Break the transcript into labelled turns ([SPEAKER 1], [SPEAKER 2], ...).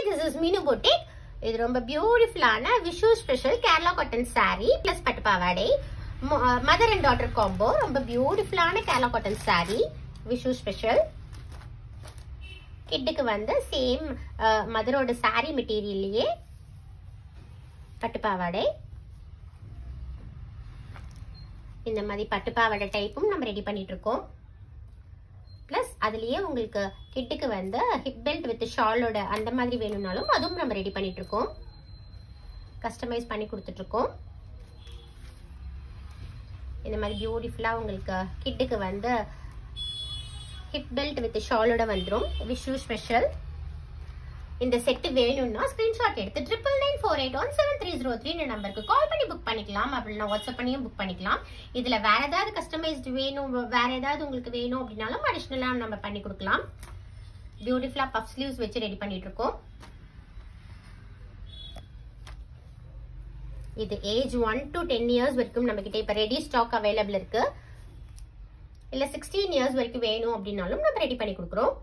[SPEAKER 1] this is Meenu Boutique. இது ரொம்ப பியூட்டிஃபுல்லான Vishu special Kerala cotton saree plus பட்டு பாவாடை மதர் அண்ட் டாட்டர் காம்போ. ரொம்ப பியூட்டிஃபுல்லான Kerala cotton saree Vishu special. கிட்டுக்கு வந்து சேம் மதரோட saree மெட்டீரியல்லையே பட்டு பாவாடை. இந்த மாதிரி பட்டு பாவாடை டைப்பும் நம்ம ரெடி பண்ணிட்டு இருக்கோம். பிளஸ் அதுலயே உங்களுக்கு கிட்டுக்கு வந்து ஹிப் பெல்ட் வித் ஷாலோட அந்த மாதிரி வேணும்னாலும் அதுவும் நம்ம ரெடி பண்ணிட்டு இருக்கோம். கஸ்டமைஸ் பண்ணி கொடுத்துட்டு இருக்கோம். இந்த மாதிரி பியூட்டிஃபுல்லா உங்களுக்கு கிட்டுக்கு வந்து ஹிப் பெல்ட் வித் ஷாலோட வந்துரும். விஷு ஸ்பெஷல். இந்த செட் வேணும்னா ஸ்கிரீன்ஷாட் எடுத்து 9994817303 நம்பருக்கு கால் பண்ணி புக் பண்ணிக்கலாம். அப்படின்னா வாட்ஸ்அப் பண்ணியும் புக் பண்ணிக்கலாம். இதுல வேற ஏதாவது கஸ்டமைஸ்டு வேணும், வேற ஏதாவது உங்களுக்கு வேணும் அப்படின்னாலும் அடிஷனலா நம்ம பண்ணி கொடுக்கலாம். பியூட்டிஃபுல்லா பஃப் ஸ்லீவ்ஸ் வச்சு ரெடி பண்ணிட்டு இருக்கோம். இது ஏஜ் 1 to 10 இயர்ஸ் வரைக்கும் நம்ம கிட்ட இப்ப ரெடி ஸ்டாக் அவைலபிள் இருக்கு. இல்ல 16 இயர்ஸ் வரைக்கும் வேணும் அப்படின்னாலும் நம்ம ரெடி பண்ணி கொடுக்குறோம்.